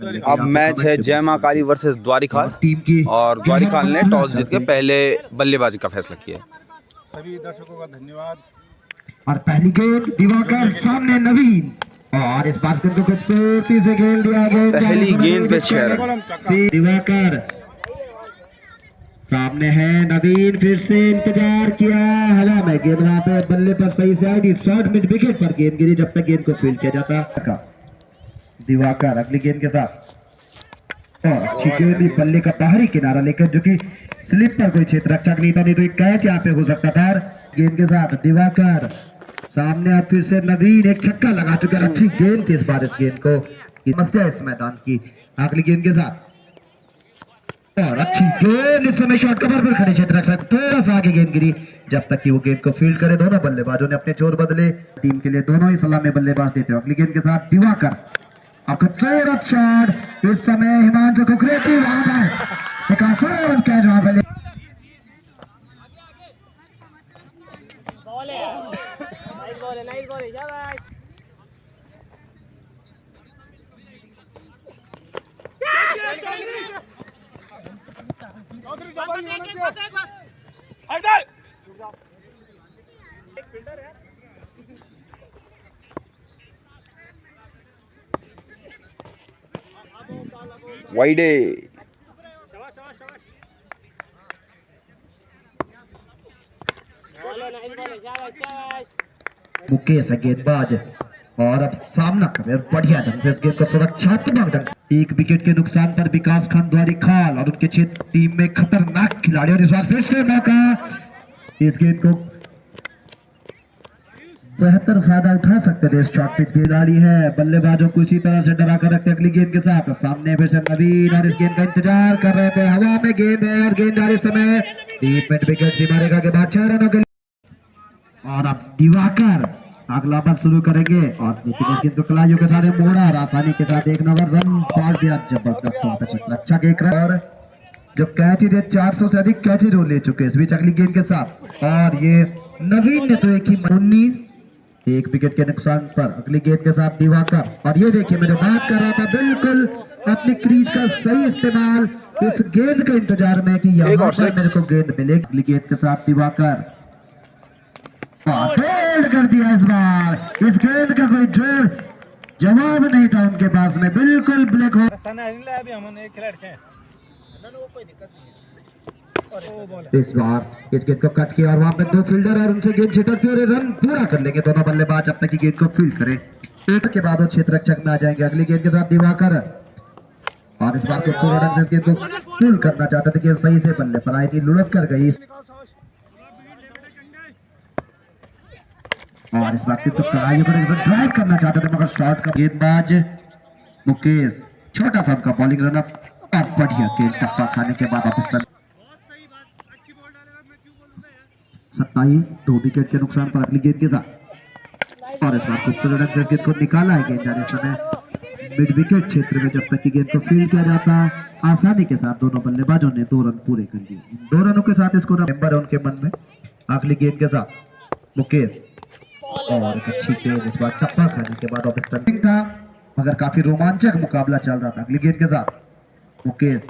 अब मैच है जय मां काली वर्सेस द्वारिखाल टीम की और द्वारिखाल ने टॉस जीत के पहले बल्लेबाजी का फैसला किया। सभी दर्शकों का धन्यवाद। और पहली गेंद दिवाकर सामने नवीन और इस बार को खूबसूरती से खेल दिया गया। पहली गेंद पे 6 रन। दिवाकर सामने है नवीन, फिर से इंतजार किया हवा में गेंद वहां पे बल्ले पर सही से आई थी। शॉर्ट मिड विकेट पर गेंद गिरी जब तक गेंद को फील्ड किया जाता। दिवाकर अगली गेंद के साथ और अच्छी गेंद बल्ले का बाहरी किनारा लेकर, जो कि स्लिप पर कोई क्षेत्र रक्षक नहीं था, नहीं तो एक कैच यहाँ पे हो सकता था। गेंद के साथ दिवाकर सामने और फिर से नवीन एक छक्का लगा चुके हैं। अच्छी गेंद थी इस बार, इस गेंद को समस्या इस मैदान की। अगली गेंद के साथ और अच्छी गेंद इस समय शॉर्ट कवर पर खड़े क्षेत्र रक्षक थोड़ा सा आगे गेंद गिरी जब तक कि वो गेंद को फील्ड करे। दोनों बल्लेबाजों ने अपने जोर बदले, टीम के लिए दोनों ही सलामी बल्लेबाज देते हैं। अगली गेंद के साथ दिवाकर खूबसूरत शॉट इस समय हिमांशु कुकरेती वहां पर एक आसान कैच वहां पर वाइडे मुकेश है गेंदबाज और अब सामना करे बढ़िया ढंग से इस गेंद को सुरक्षात्मक ढंग। एक विकेट के नुकसान पर विकास खंड द्वारिखाल और उनके क्षेत्र टीम में खतरनाक खिलाड़ी, और इस बार फिर से मौका इस गेंद को बेहतर फायदा उठा सकते थे। शॉर्ट पिच खिलाड़ी है, बल्लेबाजों को इसी तरह से डरा कर रखते। अगली गेंद के साथ सामने फिर से नवीन और इस गेंद का इंतजार कर रहे थे। हवा में गेंद है और गेंद जा रही समय 3 मिनट विकेट सीमारेखा के बाद 6 रनों के लिए। और अब दिवाकर अगला ओवर शुरू करेंगे और नितिन इस गेंद को कलाइयों के सारे मोड़ा और आसानी के साथ 1 नंबर रन पार दिया। जबरदस्त अच्छा एक रन और जो कैचेज है 400 से अधिक कैचेज वो ले चुके हैं इस बीच। अगली गेंद के साथ और ये नवीन ने तो एक ही 19 एक विकेट के नुकसान पर। अगली गेंद के साथ दिवाकर और ये देखिए मैं जो बात कर रहा था, बिल्कुल अपनी क्रीज का सही इस्तेमाल इस गेंद के इंतजार में कि यहाँ पर मेरे को गेंद मिले। अगली गेंद के साथ दिवाकर फेल कर दिया। इस बार इस गेंद का कोई जोर जवाब नहीं था उनके पास में, बिल्कुल ब्लैक हो। इस बार इस गेंद को कट किया और वहां पे 2 फील्डर और उनसे गेंद छिटकती और रन पूरा कर लेंगे दोनों बल्लेबाज जब तक कि गेंद को फील्ड करें। एक के बाद वो क्षेत्र रक्षक में आ जाएंगे। अगली गेंद के साथ दिवाकर और इस बार को पूरा ढंग से गेंद को फील्ड करना चाहते थे कि सही से बल्ले पर आई थी, लुढ़क कर गई और इस बार तो कड़ाई पर ड्राइव करना चाहते थे मगर शॉट का गेंदबाज मुकेश छोटा सा उनका बॉलिंग रन अप और बढ़िया गेंद टप्पा खाने के बाद वापस 27 2 विकेट के नुकसान पर। अगली गेंद के साथ और इस बार खूबसूरत ढंग से इस गेंद को निकाला है। गेंद जाने समय मिड विकेट क्षेत्र में जब तक कि गेंद को फील्ड किया जाता, आसानी के साथ दोनों बल्लेबाजों ने 2 रन पूरे कर लिए। 2 रनों के साथ इसको नंबर है उनके मन में। अगली गेंद के साथ मुकेश और एक अच्छी गेंद इस बार टप्पा खाने के बाद वापस टर्निंग था मगर काफी रोमांचक मुकाबला चल रहा था। अगली गेंद के साथ मुकेश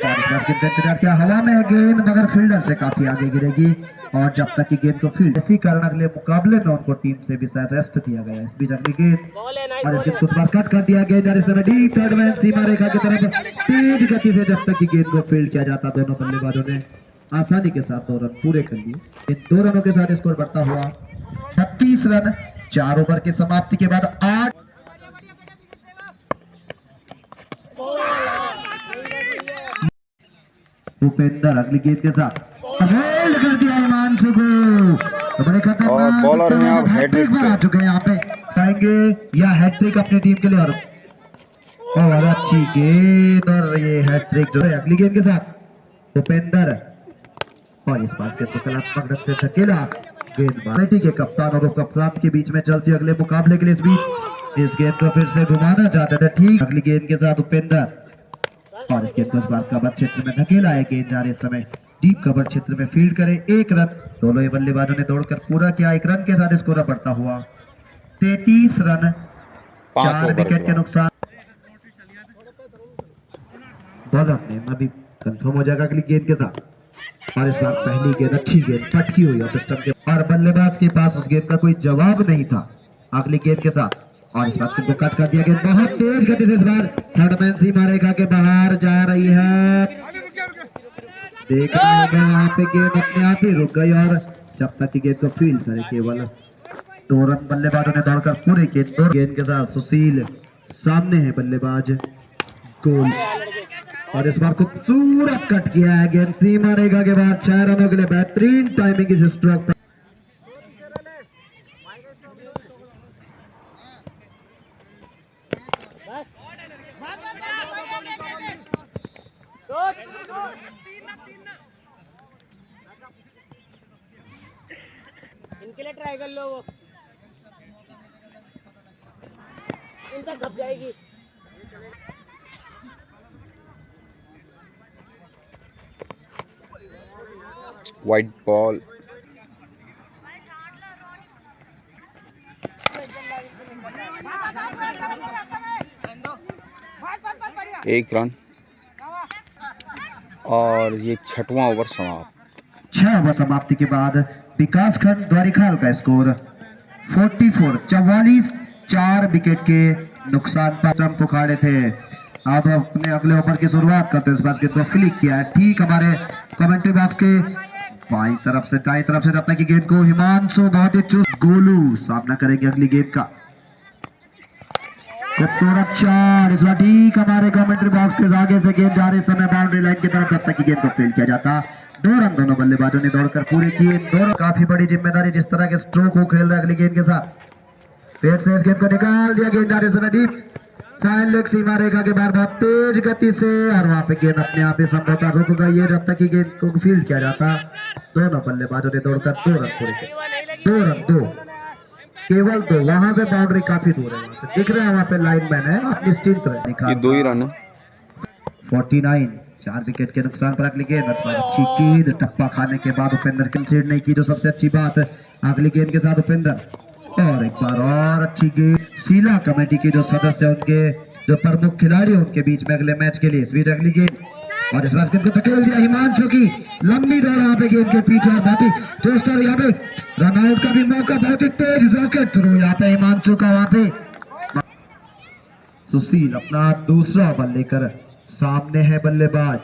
और इस बार गेंद का इंतजार किया, हवा में है गेंद मगर फील्डर से काफी आगे गिरेगी और जब तक कि गेंद को फील्ड, इसी कारण अगले मुकाबले में उनको टीम से भी शायद रेस्ट दिया गया। इस बीच अगली गेंद और इस गेंद को इस बार कट कर दिया गया इस समय डीप थर्ड में सीमा रेखा की तरफ तेज गति से जब तक कि गेंद को फील्ड किया जाता। दोनों बल्लेबाजों ने आसानी के साथ 2 रन पूरे कर लिए। इन 2 रनों के साथ स्कोर बढ़ता हुआ 36 रन 4 ओवर की समाप्ति के बाद 8। भूपेंद्र अगली गेंद के साथ होल्ड कर दिया हिमांशु को, बड़े खतरनाक बॉलर हैं आप हैट्रिक बना चुके हैं यहाँ पे पाएंगे या हैट्रिक अपनी टीम के लिए और अच्छी गेंद और ये हैट्रिक जो है। अगली गेंद के साथ भूपेंद्र और इस बार गेंद को कलात्मक ढंग से धकेला। गेंद के कप्तान और कप्तान के बीच में चलती अगले मुकाबले के लिए इस बीच इस गेंद को फिर से घुमाना चाहते थे। ठीक अगली गेंद के साथ उपेंद्र और इस गेंद को इस बार कवर क्षेत्र में धकेला है। गेंद जा रहे समय डीप कवर क्षेत्र में फील्ड करे 1 रन। दोनों ही बल्लेबाजों ने दौड़कर पूरा किया। 1 रन के साथ स्कोर बढ़ता हुआ 33 रन 4 विकेट के नुकसान। बॉलर ने अभी कंफर्म हो जाएगा अगली गेंद के साथ। और इस बार पहली गेंद अच्छी गेंद पटकी हुई ऑफ स्टंप के और बल्लेबाज के पास उस गेंद का कोई जवाब नहीं था। अगली गेंद के साथ और इस बार को कट कर दिया। गेंद बहुत तेज गति से इस बार थर्ड मैन सीमा रेखा के बाहर जा रही है। देखना होगा वहां पे गेंद अपने आप ही रुक गई और जब तक की गेंद को फील्ड करे केवल 2 रन बल्लेबाजों ने दौड़कर पूरे गेंद के साथ सुशील सामने है बल्लेबाज गोल और इस बार खूबसूरत कट किया है गेंद सीमा रेखा के बाद 6 रनों के लिए बेहतरीन टाइमिंग इस स्ट्रोक पर। इनके लिए ट्राई कर लो वो इनका घप जाएगी। White ball. एक रन और ये 6वां ओवर समाप्त। 6 ओवर समाप्ति के बाद विकासखंड द्वारिखाल का स्कोर 44 4 विकेट के नुकसान पर स्टंप उखाड़े थे। अब अपने अगले ओवर की शुरुआत करते हैं। इस बार गेंद को फ्लिक किया है ठीक हमारे कमेंट्री बॉक्स के बाईं तरफ से दाईं तरफ से जब तक की गेंद को हिमांशु बहुत ही चुस्त गोलू सामना करेंगे अगली गेंद का। खूबसूरत शॉट इस बार ठीक हमारे कमेंट्री बॉक्स के आगे से गेंद जा रहे समय बाउंड्री लाइन की तरफ जब तक की गेंद को फील्ड किया जाता। 2 रन दोनों बल्लेबाजों ने दौड़कर पूरे किए। दोनों काफी बड़ी जिम्मेदारी जिस तरह के स्ट्रोक को खेल रहे अगली गेंद के साथ। पेट से इस गेंद को निकाल दिया। गेंद जा रहे समय डीप फाइन लेग सीमा रेखा के बाहर बहुत तेज गति से और वहां पे गेंद अपने आप ही संभवतः रुक गई है जब तक कि गेंद को फील्ड किया जाता। दोनों बल्लेबाजों ने दौड़कर 2 रन पूरे किए। 2 रन 2 केवल 2। वहां पे बाउंड्री काफी दूर है, वहां से दिख रहा है वहां पे लाइनमैन है। आप निश्चिंत रहे। ये 2 ही रन है। 49 4 विकेट के नुकसान पर अगली गेंद। अच्छी गेंद टप्पा खाने के बाद उपेंद्र कंसीड नहीं की जो सबसे अच्छी बात। अगली गेंद के साथ उपेंद्र और एक बार और अच्छी गेंद। शीला कमेटी के जो सदस्य उनके जो प्रमुख खिलाड़ी उनके बीच में अगले मैच के लिए इस बीच अगली गेंद और इस बार गेंद को धकेल दिया हिमांशु की लंबी दौड़ यहाँ पे गेंद के पीछे और बहुत ही जोश और यहाँ पे रनआउट का भी मौका। बहुत ही तेज रॉकेट थ्रो यहाँ पे हिमांशु का। वहां पे सुशील अपना दूसरा बल लेकर सामने है बल्लेबाज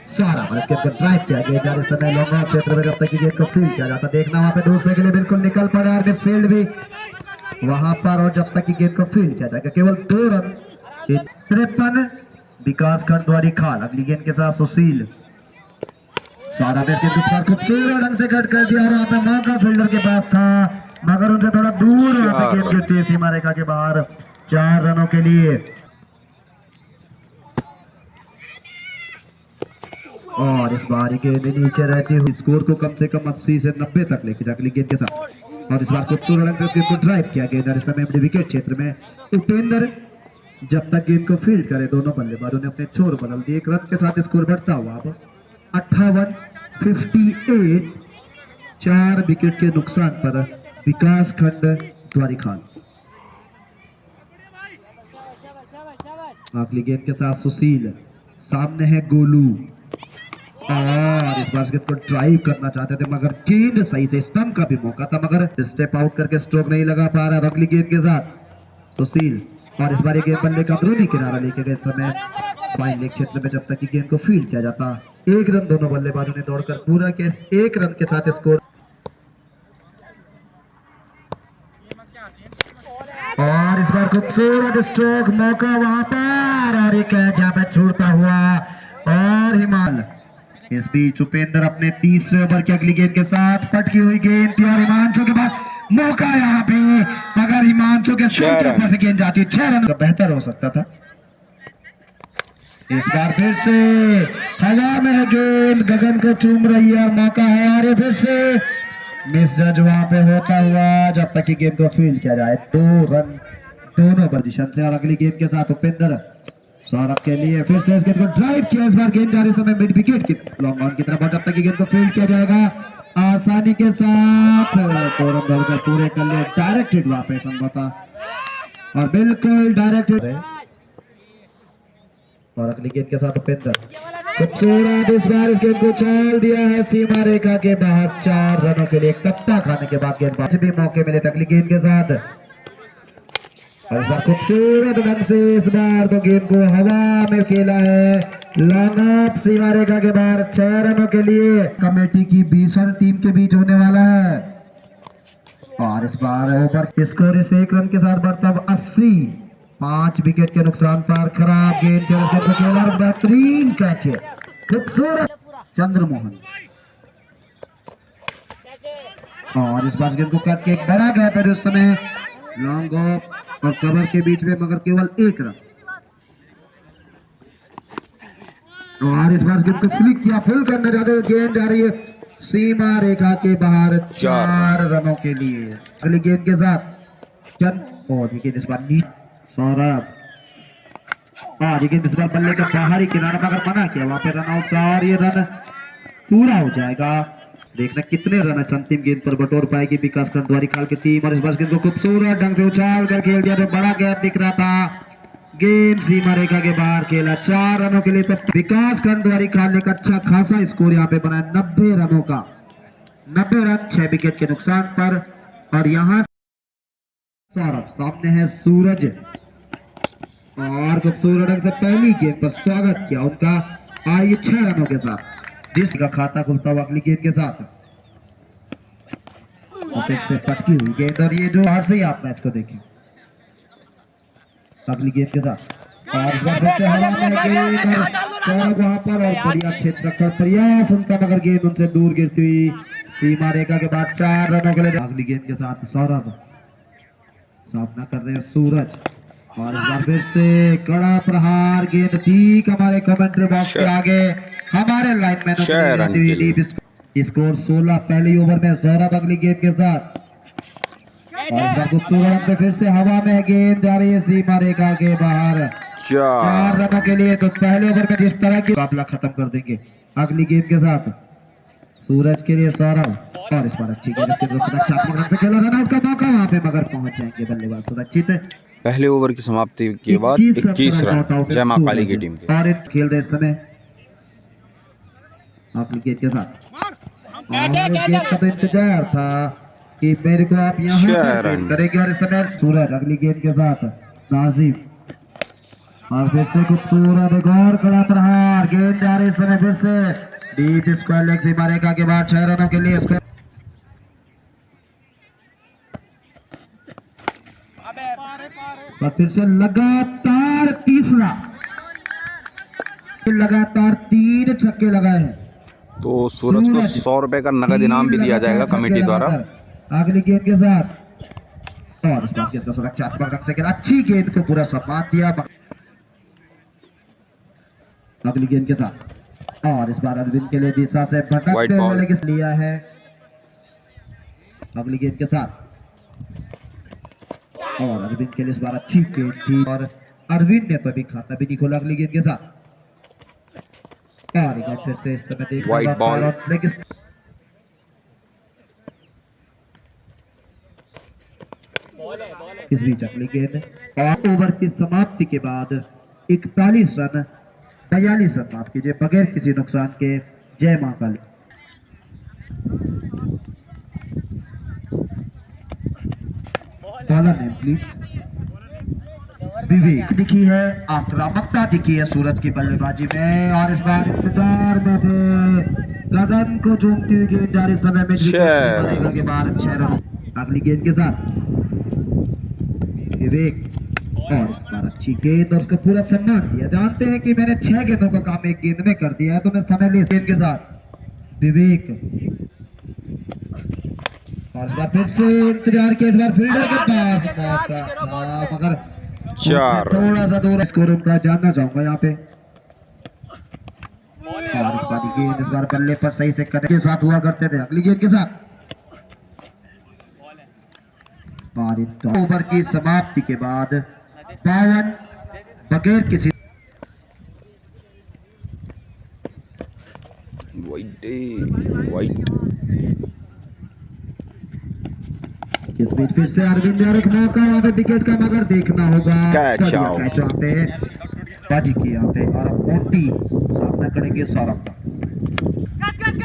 सारा और इसके ऊपर ड्राइव किया गया जा रहे समय लॉन्ग ऑफ क्षेत्र में जब तक की गेंद को फील्ड किया जाता। देखना वहां पे दूसरे के लिए बिल्कुल निकल पड़ा और मिस फील्ड भी वहां पर और जब तक की गेंद को फील्ड किया जाएगा केवल 2 रन। 53 विकासखंड द्वारिखाल अगली गेंद के साथ सुशील सारा बेस के दूसरा खूबसूरत ढंग से कट कर दिया और वहां पे मौका फील्डर के पास था मगर उनसे थोड़ा दूर वहां पे गेंद गिरती है सीमा रेखा के बाहर 4 रनों के लिए। और इस बार गेंद नीचे रहती हुई स्कोर को कम से कम 80 से 90 तक लेके जा अगली गेंद के साथ और इस बार खूबसूरत ढंग से इस गेंद को ड्राइव किया गया। इस समय अपने विकेट क्षेत्र में उपेंद्र जब तक गेंद को फील्ड करे दोनों बल्लेबाजों ने अपने छोर बदल दिए। 1 रन के साथ स्कोर बढ़ता हुआ अब 58 4 विकेट के नुकसान पर विकासखंड द्वारिखाल। अगली गेंद के साथ सुशील सामने है गोलू और इस बार गेंद को ड्राइव करना चाहते थे मगर गेंद सही से स्टंप का भी मौका था मगर स्टेप आउट करके स्ट्रोक नहीं लगा पा रहा। अगली गेंद के साथ सुशील और इस बार गेंद बल्ले का अंदरूनी किनारा लेके गए समय फाइन लेग क्षेत्र में जब तक की गेंद को फील्ड किया जाता। 1 रन दोनों बल्लेबाजों ने दौड़कर पूरा के 1 रन के साथ स्कोर और इस बार खूबसूरत स्ट्रोक मौका वहां पर और एक जहां पे छूटता हुआ और हिमाल। इस बीच उपेंद्र अपने तीसरे ओवर की अगली गेंद के साथ पटकी हुई गेंद थी और हिमांशु के पास मौका यहाँ पे मगर हिमांशु के ऊपर से गेंद जाती है। 6 रन बेहतर हो सकता था। इस बार फिर से हवा में गेंद गगन को चूम रही है। मौका है और फिर से मिस जज वहां पे होता हुआ जब तक की गेंद को फील्ड किया जाए। 2 रन दोनों पोजीशन से और अगली गेंद के साथ उपेंद्र सौरभ के लिए फिर से इस गेंद को ड्राइव किया। इस बार गेंद जा रहे समय मिड विकेट की लॉन्ग ऑन की तरफ और जब तक की गेंद को फील्ड किया जाएगा आसानी के साथ 2 रन दौड़कर पूरे कर लिए। डायरेक्टेड वहां पे संभवतः और बिल्कुल डायरेक्टेड और अगली गेंद के साथ उपेंद्र, खूबसूरत इस बार इस गेंद को उछाल दिया है सीमा रेखा के बाहर। 4 रनों के लिए टप्पा खाने के बाद गेंदबाज भी मौके मिले अगली गेंद के साथ, और इस बार खूबसूरत ढंग से इस बार तो गेंद को हवा में खेला है, लॉन्ग ऑफ सीमा रेखा के बाहर। 6 रनों के लिए कमेटी की भीषण टीम के बीच होने वाला है, और इस बार ओवर स्कोर इस 1 रन के साथ बढ़ता 80। 5 विकेट के नुकसान पर खराब गेंद के खेला, बेहतरीन कैच है, खूबसूरत चंद्रमोहन, और इस बार गेंद को काट के एक बड़ा गैप है उस समय लॉन्ग ऑफ और कवर के बीच में, मगर केवल 1 रन। और इस बार गेंद को फ्लिक किया, फुल करने जाते हुए गेंद जा रही है सीमा रेखा के बाहर। 4 रनों के लिए अगली गेंद के साथ चंद, और ये गेंद इस बार सौरभ, और ये गेंद इस बार बल्ले का बाहरी किनारा पर अगर मना किया वहां पे रन आउट का, और ये रन पूरा हो जाएगा। देखना कितने रन अंतिम गेंद पर बटोर पाएगी विकास खंडवारी खाल की टीम, और इस बार गेंद को खूबसूरत ढंग से उछाल कर खेल दिया, तो बड़ा गैप दिख रहा था, गेंद सीमा रेखा के बाहर खेला। 4 रनों के लिए तो विकास खंडवारी खाल ने एक अच्छा खासा स्कोर यहाँ पे बनाया, 90 रनों का, 90 रन 6 विकेट के नुकसान पर। और यहाँ सौरभ, सामने है सूरज, और खूबसूरत ढंग से पहली गेंद पर स्वागत किया उनका, आइए 6 रनों के साथ जिसका खाता खुलता हुआ अगली गेंद के साथ, और फिर से पटकी हुई गेंद, और ये जो बाहर से ही आप मैच को देखें अगली गेंद के साथ, और सौरभ वहां पर, और बढ़िया क्षेत्र रक्षण प्रयास उनका, मगर गेंद उनसे दूर गिरती हुई सीमा रेखा के बाद। 4 रनों के लिए अगली गेंद के साथ सौरभ, सामना कर रहे हैं सूरज, और इस बार फिर से कड़ा प्रहार, गेंद ठीक हमारे कमेंट्री बॉक्स के आगे हमारे लाइनमैनों को स्कोर 16 पहले ओवर में। सौरभ अगली गेंद के साथ, और इस बार खूबसूरत से फिर से हवा में गेंद जा रही है सीमा रेखा के बाहर। 4 रनों के लिए तो पहले ओवर में जिस तरह की मुकाबला खत्म कर देंगे। अगली गेंद के साथ सूरज के लिए सौरभ, और इस बार अच्छी गेंद सुरक्षात्मक ढंग से खेला, रन आउट का मौका वहां पे, मगर पहुंच जाएंगे बल्लेबाज सुरक्षित। पहले ओवर की समाप्ति के बाद 21 रन जय मां काली की टीम के। और खेल रहे समय अगली गेंद के साथ, और गेंद का तो इंतजार था कि मेरे को आप यहाँ करेंगे, और इस समय सूरज अगली गेंद के साथ नाजिम, और फिर से खूबसूरत एक और कड़ा प्रहार, गेंद जा रही इस समय फिर से डीप स्क्वायर लेग से मारेगा के बाद। 6 रनों के लिए स्कोर, और फिर से लगातार तीसरा, लगातार 3 छक्के लगाए हैं, तो सूरज को 100 रुपए का नगद इनाम भी दिया जाएगा कमेटी द्वारा। अगली गेंद के साथ, और इस बार गेंद को सुरक्षात्मक ढंग से खेला, अच्छी गेंद को पूरा सम्मान दिया। अगली गेंद के साथ, और इस बार अरविंद के लिए दिशा से भटकते हुए लिया है। अगली गेंद के साथ, और अरविंद के लिए इस बार अच्छी गेंद थी, और अरविंद ने कभी खाता भी नहीं खोला। अगली गेंद के साथ, और फिर से इस समय देख वाइट बॉल, इस बीच अगली गेंद, और ओवर की समाप्ति के बाद 41 रन 42 रन माफ कीजिए बगैर किसी नुकसान के जय मां काली। बॉलर नेम प्लीज विवेक दिखी है, आक्रामकता दिखी है सूरज की बल्लेबाजी में, और इस बार इंतजार में थे गगन को चूमती हुई गेंद जा रही समय में के बाद 6 रन। अगली गेंद के साथ विवेक, और इस बार अच्छी गेंद, और उसको पूरा सम्मान दिया। जानते हैं कि मैंने 6 गेंदों का काम 1 गेंद में कर दिया है, तो मैं समय ले। गेंद के साथ विवेक, और इस बार फिर से इंतजार किया, इस बार फील्डर के पास मौका, मगर 4 थोड़ा सा दूर स्कोर उनका जानना चाहूंगा यहाँ पे। और इस बार गेंद इस बार बल्ले पर सही से करने के साथ हुआ करते थे। अगली गेंद के साथ, ओवर की समाप्ति के बाद 52 बगैर किसी वाइट। इस बीच फिर से अरविंद और एक मौका वहां पे विकेट का, मगर देखना होगा कैच पे बाजी की यहाँ पे और मोटी सामना करेंगे सौरभ का।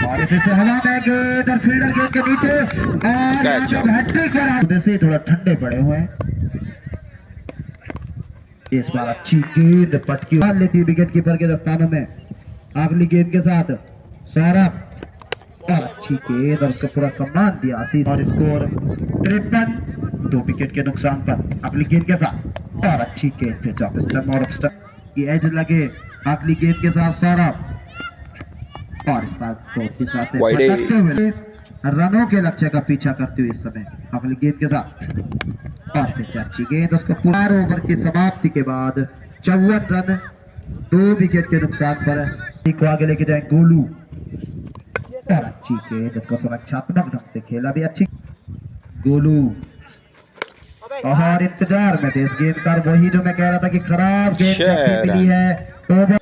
और फिर से हवा में गेंद और फील्डर गेंद के नीचे और Catch out. हैट्रिक करा। से थोड़ा ठंडे पड़े हुए हैं। इस बार अच्छी गेंद पटकी मार लेती है विकेट कीपर के दस्तानों में। अगली गेंद के साथ सौरभ और अच्छी गेंद और उसको पूरा सम्मान दिया आशीष और स्कोर 53, 2 विकेट के नुकसान पर। अगली गेंद के साथ और अच्छी गेंद फिर ऑफ स्टंप और स्टंप की एज लगे। अगली गेंद के साथ सौरभ और इस बार बहुत से Wide पटकते हुए रनों के लक्ष्य का पीछा करते हुए इस समय। अगली गेंद के साथ और फिर अच्छी गेंद उसको पूरा ओवर की समाप्ति के बाद 54 रन 2 विकेट के नुकसान पर को आगे लेके जाए गोलू और अच्छी गेंद उसको सुरक्षात्मक ढंग से खेला भी अच्छी गोलू और इंतजार में थे इस गेंद का। वही जो मैं कह रहा था कि खराब गेंद जब मिली है ओवर।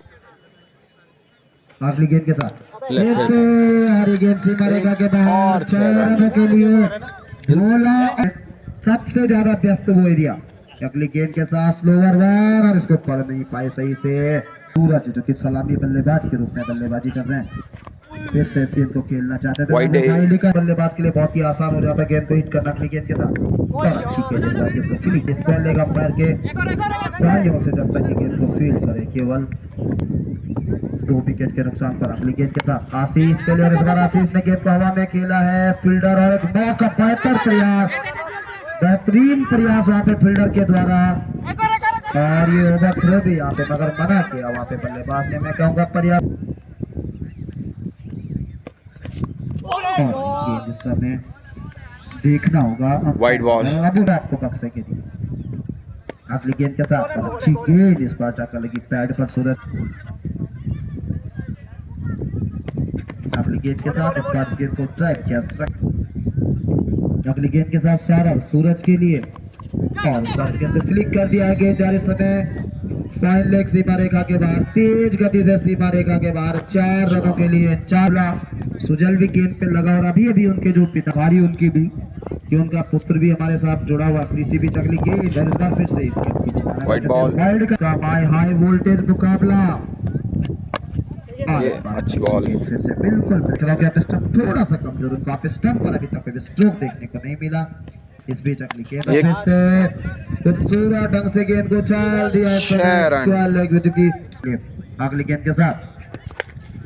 अगली गेंद के साथ फिर से हरी गेंद सीमा रेखा के बाहर 6 रनों के लिए बोला। सबसे ज्यादा व्यस्त वो एरिया। अगली गेंद के साथ स्लोवर वन और इसको पढ़ नहीं पाए सही से सूरज जो कि सलामी बल्लेबाज के रूप में बल्लेबाजी कर रहे हैं। फिर से इस गेंद को खेलना चाहते थे बल्लेबाज के लिए बहुत ही आसान हो जाता है गेंद को हिट करना। अपनी गेंद के साथ और अच्छी गेंद इस बार गेंद को फील्ड इस पहले का अंपायर के दाएं से जब तक की गेंद को फील्ड करे केवल 2 विकेट के नुकसान पर। अगली गेंद के साथ आशीष पहले और इस बार आशीष ने गेंद को हवा में खेला है। फील्डर और एक मौका बेहतर प्रयास बेहतरीन प्रयास वहां पे फील्डर के द्वारा और ये ओवर थ्रो भी यहाँ पे मगर मना किया वहां पे बल्लेबाज ने। मैं कहूँगा पर्याप्त और गेंद इस समय देखना होगा Wide ball. अभी मैं आपको बक्से के लिए। अगली गेंद के साथ अच्छी गेंद इस बार जाकर लगी पैड पर सूरज। अगली गेंद के साथ इस बार गेंद को ट्रैप किया। अगली गेंद के साथ सौरभ सूरज के लिए और इस बार गेंद को फ्लिक कर दिया है। गेंद जा रहे समय फाइन लेग सीमा रेखा के बाहर तेज गति से सीमा रेखा के बाहर 4 रनों के लिए 4। सुजल भी गेंद पे लगा और अभी अभी उनके जो पिता भारी उनकी भी कि उनका पुत्र भी हमारे साथ जुड़ा हुआ कृषि भी चकली गेंद इस बार फिर से इसके पीछे White ball. वर्ल्ड का हाई वोल्टेज मुकाबला। ये अच्छी बॉल फिर से बिल्कुल स्टंप थोड़ा सा कमजोर उनको आप स्टंप पर अभी तक कोई स्ट्रोक देखने को नहीं मिला। इस बीच अगली गेंद फिर से खूबसूरत ढंग से गेंद को चाल दिया अगली गेंद के साथ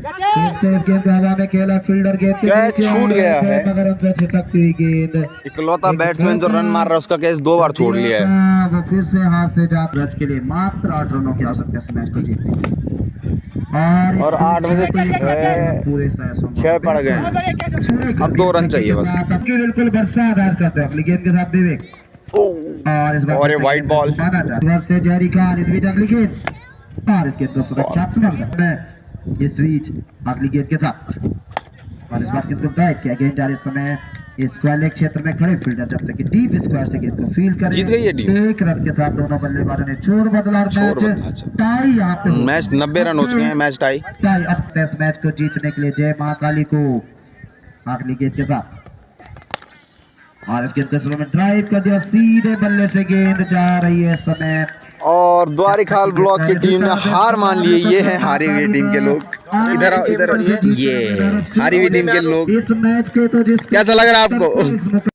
फिर से इस गेंद को हवा में खेला। फील्डर गेंद के कैच छूट गया है मगर उनसे छिटकती हुई गेंद इकलौता बैट्समैन जो रन मार रहा है उसका कैच 2 बार छोड़ लिया है। वो फिर से हाथ से जात रच के लिए मात्र 8 रनों की आवश्यकता है मैच को जीतने और 8 में से पूरे 6 पड़ गए। अब 2 रन चाहिए बस। बिल्कुल बरसात आज करते हैं। अगली गेंद के साथ विवेक और इस बार और ये वाइट बॉल से जहरी खान इस बीच अगली गेंद और इस गेंद को सुरक्षात्मक इस बीच अगली गेंद के साथ और इस बार गेंद को ड्राइव किया। गेंद जा रहे समय स्क्वायर लेग क्षेत्र में खड़े फील्डर जब तक कि डीप स्क्वायर से गेंद को फील्ड करे। जीत गई है टीम। 1 रन के साथ दोनों बल्लेबाजों ने छोड़ बदला और मैच टाई यहाँ पे मैच 90 रन हो चुके हैं। मैच टाई अब इस मैच को जीतने के लिए जय महाकाली को। अगली गेंद के साथ और इस गेंद को स्लो में ड्राइव कर दिया सीधे बल्ले से गेंद जा रही है इस समय और द्वारिखाल ब्लॉक की टीम ने हार मान ली। ये है हारी हुई टीम के लोग। इधर ये हारी हुई टीम के लोग। इस मैच के तो कैसा लग रहा है आपको?